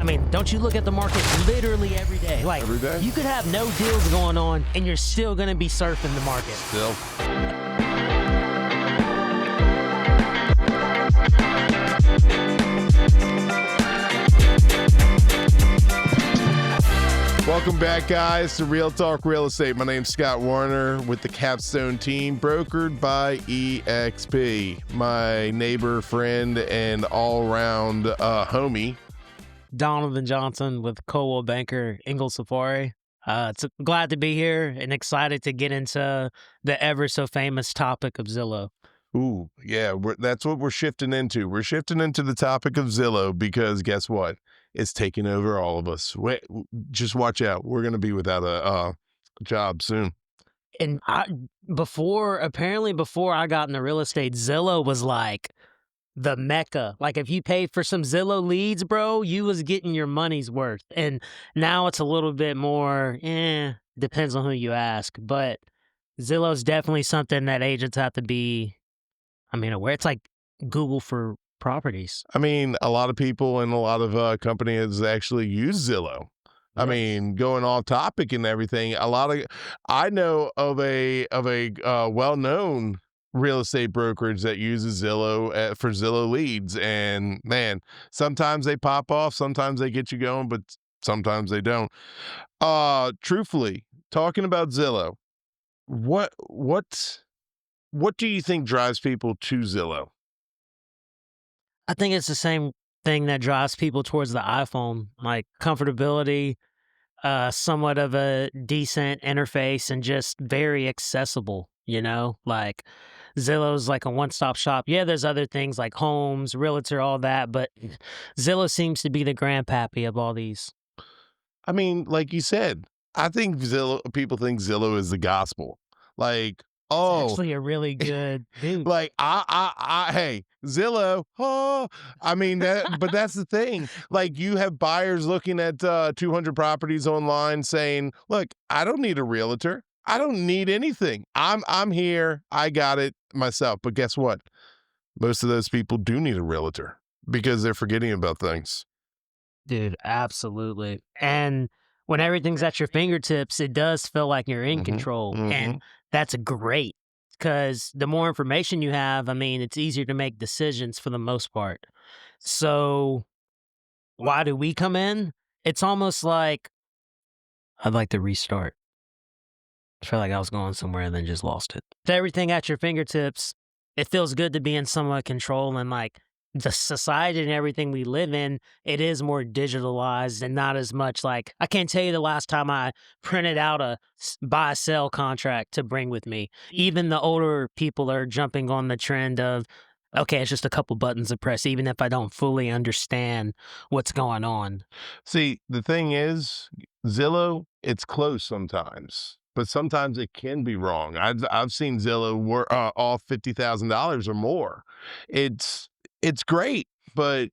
I mean, don't you look at the market literally every day? Like, Every day? you could have no deals going on, and you're still going to be surfing the market. Still. Welcome back, guys, to Real Talk Real Estate. My name's Scott Warner with the Capstone team, brokered by EXP. My neighbor, friend, and all-around homie, Donovan Johnson with Coldwell Banker, Ingle Safari. It's glad to be here and excited to get into the ever so famous topic of Zillow. Ooh, yeah, that's what we're shifting into. We're shifting into the topic of Zillow because guess what? It's taking over all of us. Just watch out. We're going to be without a job soon. And before I got into real estate, Zillow was like the mecca. Like, if you paid for some Zillow leads, bro, you was getting your money's worth. And now it's a little bit more, depends on who you ask. But Zillow's definitely something that agents have to be, aware. It's like Google for properties. I mean, a lot of people and a lot of companies actually use Zillow. I mean, going off topic and everything, I know of a well-known real estate brokerage that uses Zillow for Zillow leads. And man, sometimes they pop off, sometimes they get you going, but sometimes they don't. Truthfully, talking about Zillow, what do you think drives people to Zillow? I think it's the same thing that drives people towards the iPhone, like comfortability, somewhat of a decent interface, and just very accessible, like Zillow's like a one-stop shop. Yeah, there's other things like homes, realtor, all that, but Zillow seems to be the grandpappy of all these. I mean, like you said, I think people think Zillow is the gospel. Like, It's actually a really good dude. like hey, Zillow, I mean but that's the thing. Like, you have buyers looking at 200 properties online saying, look, I don't need a realtor. I don't need anything. I'm here. I got it myself. But guess what? Most of those people do need a realtor because they're forgetting about things. Dude, absolutely. And when everything's at your fingertips, it does feel like you're in control. And that's great because the more information you have, it's easier to make decisions for the most part. So why do we come in? It's almost like I'd like to restart. I feel like I was going somewhere and then just lost it. With everything at your fingertips, it feels good to be in somewhat control, and like the society and everything we live in, it is more digitalized and not as much like, I can't tell you the last time I printed out a buy-sell contract to bring with me. Even the older people are jumping on the trend of, okay, it's just a couple buttons to press, even if I don't fully understand what's going on. See, the thing is, Zillow, it's close sometimes, but sometimes it can be wrong. I've seen Zillow off $50,000 or more. It's great, but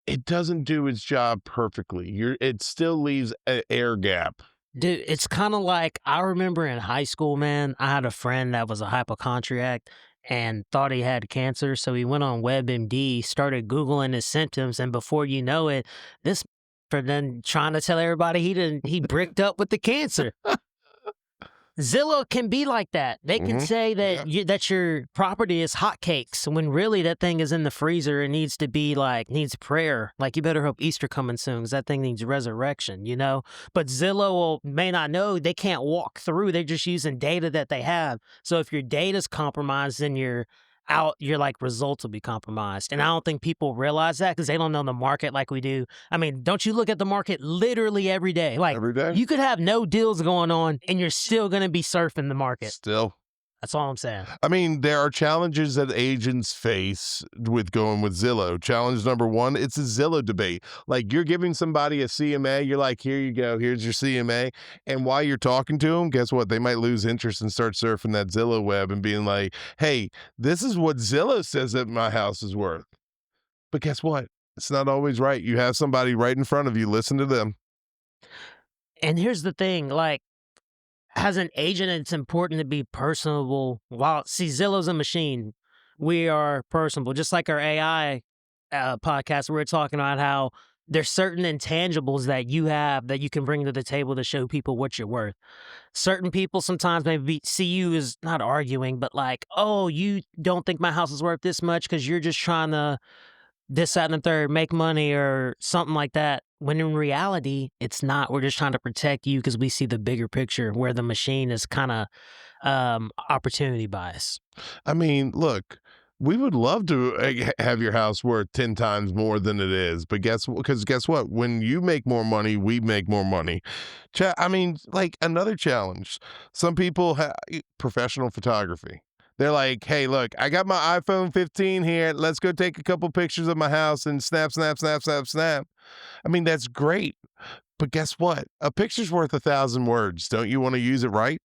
it doesn't do its job perfectly. It still leaves an air gap. Dude, it's kind of like, I remember in high school, man, I had a friend that was a hypochondriac and thought he had cancer. So he went on WebMD, started Googling his symptoms, and before you know it, this for then trying to tell everybody he bricked up with the cancer. Zillow can be like that. They can say that that your property is hotcakes when really that thing is in the freezer and needs prayer. Like, you better hope Easter coming soon because that thing needs resurrection, But Zillow may not know. They can't walk through. They're just using data that they have. So if your data's compromised, then your results will be compromised. And I don't think people realize that because they don't know the market like we do. Don't you look at the market literally every day? Like, Every day? You could have no deals going on and you're still going to be surfing the market. Still. That's all I'm saying. There are challenges that agents face with going with Zillow. Challenge number one, it's a Zillow debate. Like, you're giving somebody a CMA, you're like, here you go, here's your CMA. And while you're talking to them, guess what? They might lose interest and start surfing that Zillow web and being like, hey, this is what Zillow says that my house is worth. But guess what? It's not always right. You have somebody right in front of you. Listen to them. And here's the thing, like, as an agent, it's important to be personable. Zillow's a machine. We are personable. Just like our AI podcast, we were talking about how there's certain intangibles that you have that you can bring to the table to show people what you're worth. Certain people sometimes maybe see you as not arguing, but like, oh, you don't think my house is worth this much because you're just trying to this, that, and the third, make money or something like that. When in reality, it's not. We're just trying to protect you because we see the bigger picture where the machine is kind of opportunity bias. I mean, look, we would love to have your house worth 10 times more than it is, but guess what? When you make more money, we make more money. I mean, like another challenge. Some people have professional photography. They're like, "Hey, look, I got my iPhone 15 here. Let's go take a couple pictures of my house and snap, snap, snap, snap, snap." I mean, that's great, but guess what? A picture's worth 1,000 words. Don't you want to use it right?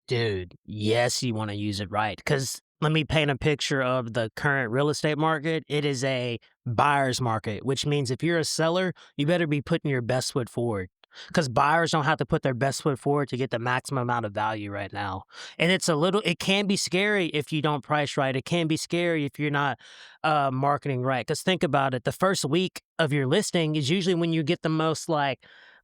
Dude, yes, you wanna use it right. Because let me paint a picture of the current real estate market. It is a buyer's market, which means if you're a seller, you better be putting your best foot forward. Because buyers don't have to put their best foot forward to get the maximum amount of value right now. And it can be scary if you don't price right. It can be scary if you're not, marketing right. Because think about it, the first week of your listing is usually when you get the most, like,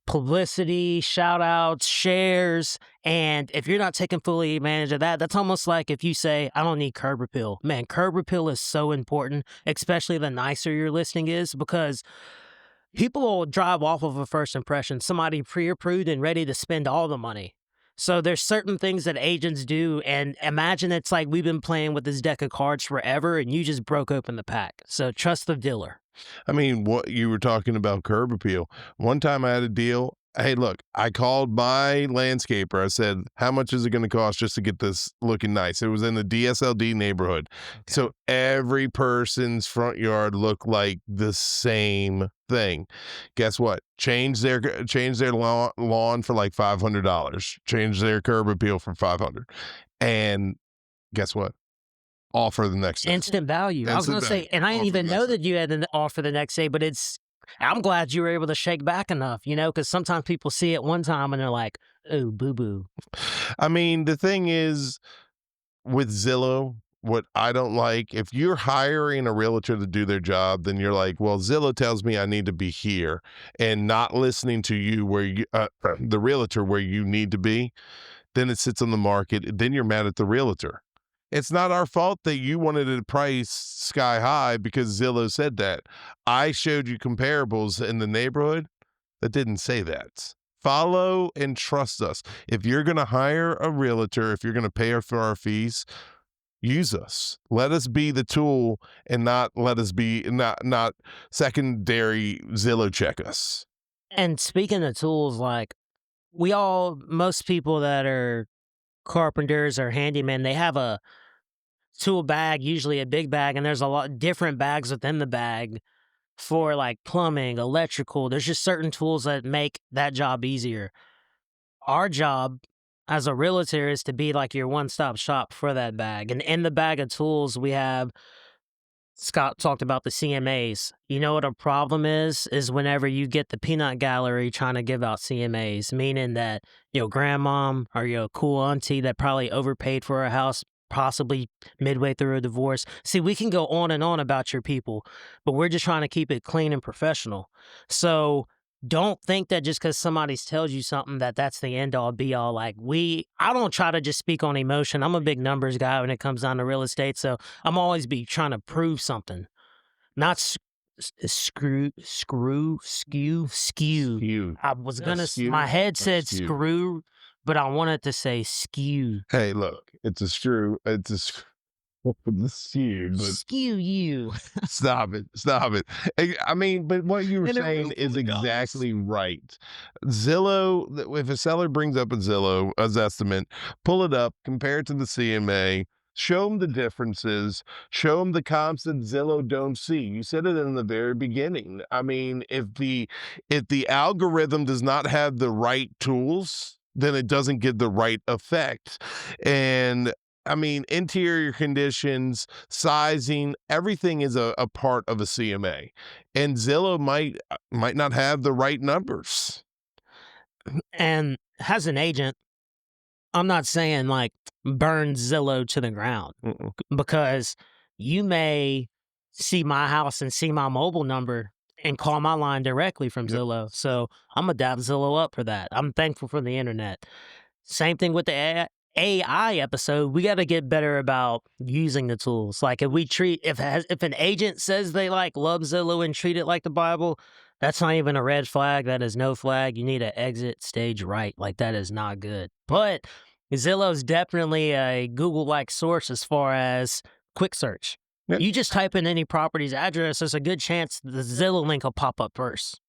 publicity, shout outs, shares, and if you're not taking fully advantage of that, that's almost like if you say, I don't need curb appeal. Man, curb appeal is so important, especially the nicer your listing is, because people will drive off of a first impression, somebody pre approved and ready to spend all the money. So there's certain things that agents do, and imagine it's like we've been playing with this deck of cards forever and you just broke open the pack. So trust the dealer. I mean, what you were talking about curb appeal. One time I had a deal. Hey, look, I called my landscaper. I said, "How much is it going to cost just to get this looking nice?" It was in the DSLD neighborhood. Okay. So every person's front yard looked like the same thing. Guess what? Change their lawn for like $500. Change their curb appeal for 500. And guess what? Offer the next day. Instant value. I was Instant gonna value. say, and I didn't Offer the even know next day. that you had an offer the next day, but I'm glad you were able to shake back enough, because sometimes people see it one time and they're like, "Oh, boo boo." I mean, the thing is, with Zillow, what I don't like, if you're hiring a realtor to do their job, then you're like, well, Zillow tells me I need to be here and not listening to you the realtor where you need to be. Then it sits on the market. Then you're mad at the realtor. It's not our fault that you wanted it priced sky high because Zillow said that. I showed you comparables in the neighborhood that didn't say that. Follow and trust us. If you're going to hire a realtor, if you're going to pay her for our fees, use us. Let us be the tool and not let us be not secondary Zillow check us. And speaking of tools, like most people that are carpenters or handymen, they have a tool bag, usually a big bag, and there's a lot different bags within the bag for like plumbing, electrical. There's just certain tools that make that job easier. Our job as a realtor is to be like your one-stop shop for that bag. And in the bag of tools, we have Scott talked about the CMAs. You know what a problem is whenever you get the peanut gallery trying to give out CMAs, meaning that your grandmom or your cool auntie that probably overpaid for a house, possibly midway through a divorce. See, we can go on and on about your people, but we're just trying to keep it clean and professional. So don't think that just because somebody tells you something that that's the end all be all. I don't try to just speak on emotion. I'm a big numbers guy when it comes down to real estate. So I'm always be trying to prove something, not skew. Skew. I was Yeah, gonna, my skew head or said skew. screw, but I wanted to say skew. Hey, look, it's a screw. The skew, but Skew you. stop it. Stop it. I mean, but what you were And it saying is really does. exactly right. If a seller brings up a Zestimate, pull it up, compare it to the CMA, show them the differences, show them the comps that Zillow don't see. You said it in the very beginning. I mean, if the algorithm does not have the right tools, then it doesn't get the right effect. And I mean, interior conditions, sizing, everything is a part of a CMA. And Zillow might not have the right numbers. And as an agent, I'm not saying like burn Zillow to the ground Mm-mm. because you may see my house and see my mobile number and call my line directly from Zillow. So I'm gonna dap Zillow up for that. I'm thankful for the internet. Same thing with the AI episode. We got to get better about using the tools. Like if an agent says they like love Zillow and treat it like the Bible, that's not even a red flag. That is no flag. You need to exit stage right. Like that is not good. But Zillow's definitely a Google-like source as far as quick search. Yeah. You just type in any property's address, there's a good chance the Zillow link will pop up first.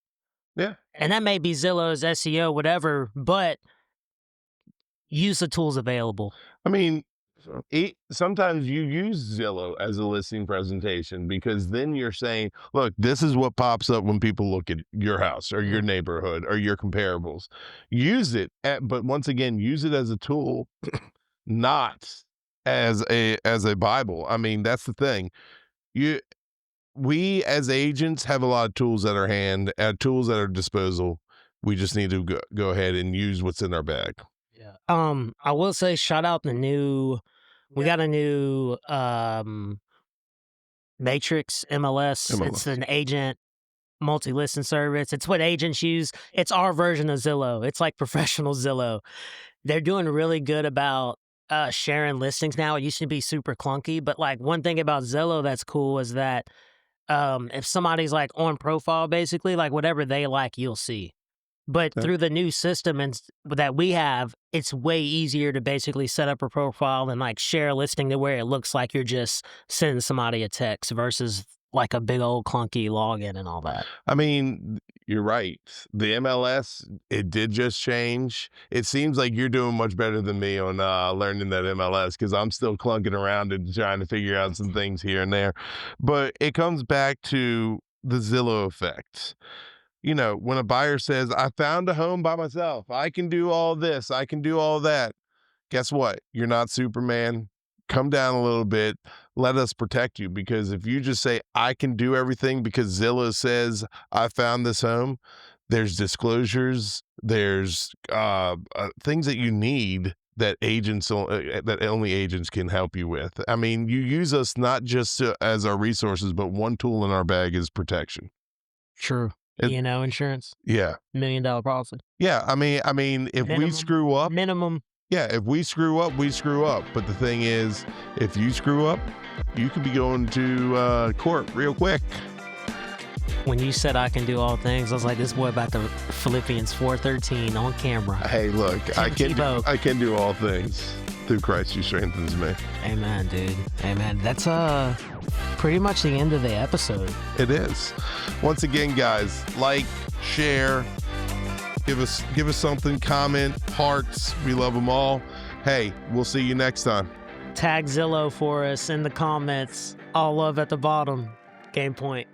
Yeah. And that may be Zillow's SEO, whatever, but use the tools available. I mean, sometimes you use Zillow as a listing presentation because then you're saying, look, this is what pops up when people look at your house or your neighborhood or your comparables. Use it, but once again, use it as a tool, not as a Bible. I mean, that's the thing. We as agents have a lot of tools at our hand, tools at our disposal. We just need to go ahead and use what's in our bag. Yeah. I will say shout out we got a new Matrix MLS. It's an agent multi-listing service. It's what agents use. It's our version of Zillow. It's like professional Zillow. They're doing really good about sharing listings now. It used to be super clunky, but like one thing about Zillow that's cool is that if somebody's like on profile, basically, like whatever they like, you'll see. But through the new system that we have, it's way easier to basically set up a profile and like share a listing to where it looks like you're just sending somebody a text versus like a big old clunky login and all that. I mean, you're right. The MLS, it did just change. It seems like you're doing much better than me on learning that MLS because I'm still clunking around and trying to figure out some things here and there. But it comes back to the Zillow effect. You know, when a buyer says, I found a home by myself, I can do all this, I can do all that. Guess what? You're not Superman. Come down a little bit. Let us protect you. Because if you just say, I can do everything because Zillow says I found this home, there's disclosures, there's things that you need that that only agents can help you with. I mean, you use us not just as our resources, but one tool in our bag is protection. True. Insurance. Yeah. $1 million policy. Yeah. I mean, if we screw up, minimum. Yeah, if we screw up, we screw up. But the thing is, if you screw up, you could be going to court real quick. When you said I can do all things, I was like, this boy about to Philippians 4:13 on camera. Hey, look, I can do all things through Christ who strengthens me. Amen, dude. Amen. That's pretty much the end of the episode. It is. Once again, guys, like, share, give us something, comment, hearts. We love them all. Hey, we'll see you next time. Tag Zillow for us in the comments. All love at the bottom. Game point.